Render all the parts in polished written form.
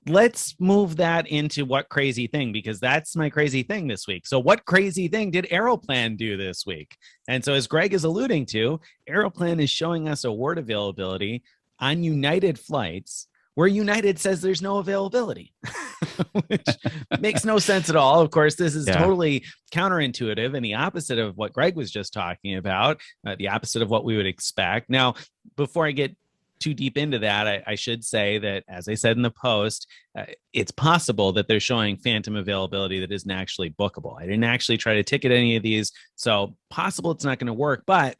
let's move that into what crazy thing, because that's my crazy thing this week. So what crazy thing did Aeroplan do this week? And so as Greg is alluding to, Aeroplan is showing us award availability on United flights where United says there's no availability, which makes no sense at all. Of course, this is Yeah. totally counterintuitive and the opposite of what Greg was just talking about, the opposite of what we would expect. Now, before I get too deep into that, I should say that, as I said in the post, it's possible that they're showing phantom availability that isn't actually bookable. I didn't actually try to ticket any of these, so possible it's not going to work, but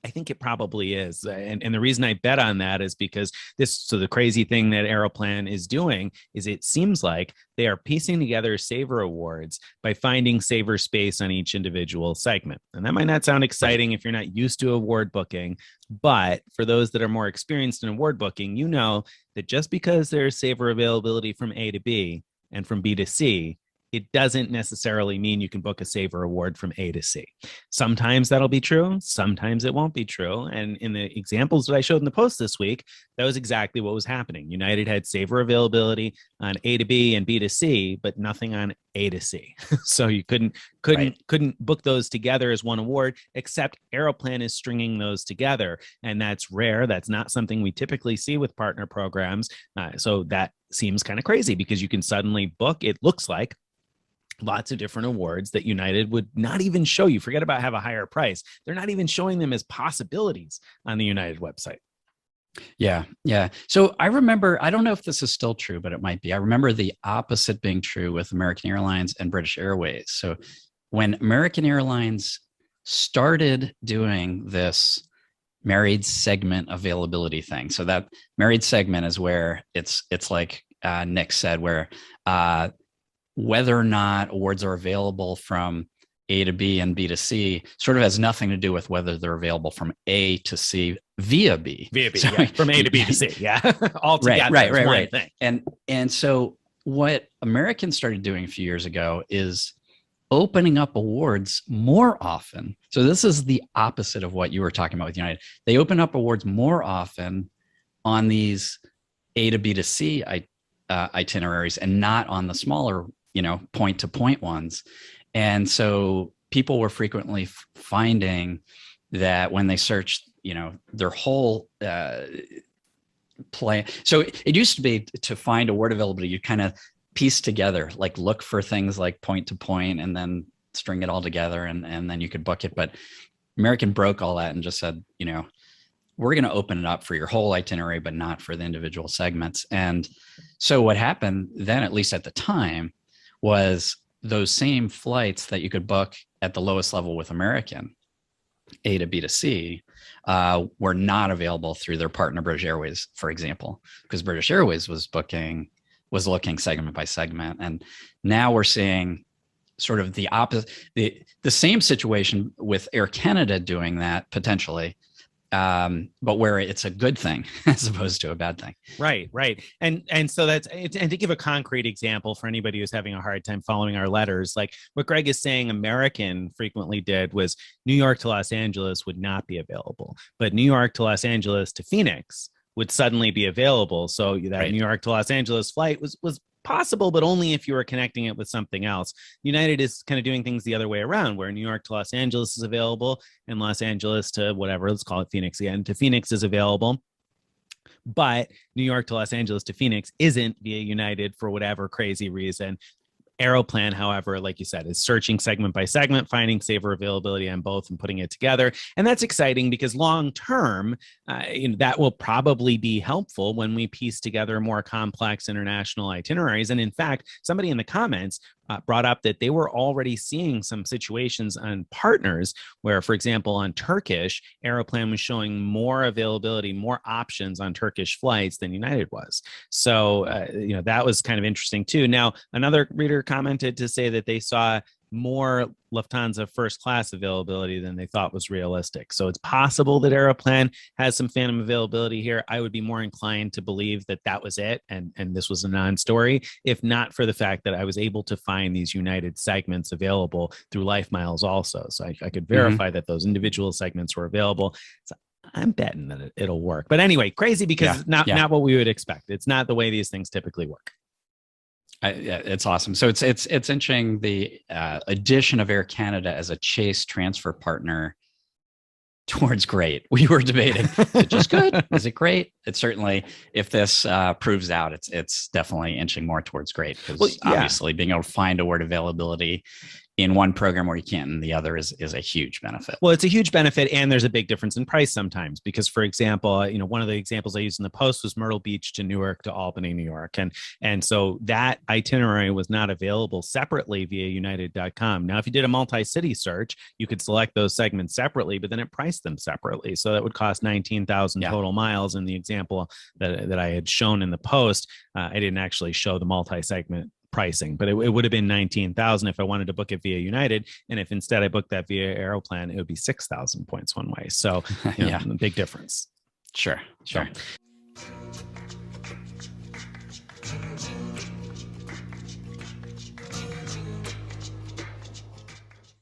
I think it probably is. And the reason I bet on that is because the crazy thing that Aeroplan is doing is it seems like they are piecing together Saver Awards by finding Saver space on each individual segment. And that might not sound exciting if you're not used to award booking, but for those that are more experienced in award booking, you know that just because there's Saver availability from A to B and from B to C, it doesn't necessarily mean you can book a Saver award from A to C. Sometimes that'll be true. Sometimes it won't be true. And in the examples that I showed in the post this week, that was exactly what was happening. United had Saver availability on A to B and B to C, but nothing on A to C. So you couldn't book those together as one award, except Aeroplan is stringing those together. And that's rare. That's not something we typically see with partner programs. So that seems kind of crazy because you can suddenly book, it looks like, lots of different awards that United would not even show you. Forget about have a higher price. They're not even showing them as possibilities on the United website. Yeah. Yeah. So I remember, I don't know if this is still true, but it might be. I remember the opposite being true with American Airlines and British Airways. So when American Airlines started doing this married segment availability thing, so that married segment is where it's like Nick said, where whether or not awards are available from A to B and B to C sort of has nothing to do with whether they're available from A to C via B. Via B, so, yeah. From A to B to C, yeah. All together. Right. Thing. And so what Americans started doing a few years ago is opening up awards more often. So this is the opposite of what you were talking about with United. They open up awards more often on these A to B to C itineraries and not on the smaller, point to point ones. And so people were frequently finding that when they searched, their whole play. So it used to be to find award availability, you kind of piece together, like look for things like point to point and then string it all together and then you could book it. But American broke all that and just said, we're going to open it up for your whole itinerary, but not for the individual segments. And so what happened then, at least at the time, was those same flights that you could book at the lowest level with American, A to B to C, were not available through their partner British Airways, for example, because British Airways was looking segment by segment. And now we're seeing sort of the opposite, the same situation with Air Canada doing that potentially, but where it's a good thing as opposed to a bad thing. Right. And so and to give a concrete example for anybody who's having a hard time following our letters, like what Greg is saying American frequently did was New York to Los Angeles would not be available, but New York to Los Angeles to Phoenix would suddenly be available. So that New York to Los Angeles flight was possible, but only if you were connecting it with something else. United is kind of doing things the other way around, where New York to Los Angeles is available and Los Angeles to whatever, let's call it Phoenix again, to Phoenix is available. But New York to Los Angeles to Phoenix isn't via United for whatever crazy reason. Aeroplan, however, like you said, is searching segment by segment, finding Saver availability on both and putting it together. And that's exciting because long term, that will probably be helpful when we piece together more complex international itineraries. And in fact, somebody in the comments brought up that they were already seeing some situations on partners where, for example, on Turkish, Aeroplan was showing more availability, more options on Turkish flights than United was. So, that was kind of interesting too. Now, another reader commented to say that they saw more Lufthansa first class availability than they thought was realistic. So it's possible that Aeroplan has some phantom availability here. I would be more inclined to believe that that was it and this was a non-story, if not for the fact that I was able to find these United segments available through LifeMiles also. So I could verify that those individual segments were available. So I'm betting that it'll work. But anyway, crazy because it's not what we would expect. It's not the way these things typically work. It's awesome. So it's inching the addition of Air Canada as a Chase transfer partner towards great. We were debating, is it just good? Is it great? It's certainly, if this proves out, it's definitely inching more towards great, because obviously being able to find award availability in one program where you can't in the other is a huge benefit. Well, it's a huge benefit, and there's a big difference in price sometimes, because, for example, one of the examples I used in the post was Myrtle Beach to Newark to Albany, New York, and so that itinerary was not available separately via United.com. Now, if you did a multi-city search, you could select those segments separately, but then it priced them separately, so that would cost 19,000 total miles. In the example that I had shown in the post, I didn't actually show the multi-segment pricing, but it would have been 19,000 if I wanted to book it via United, and if instead I booked that via Aeroplan, it would be 6,000 points one way. So big difference. Sure.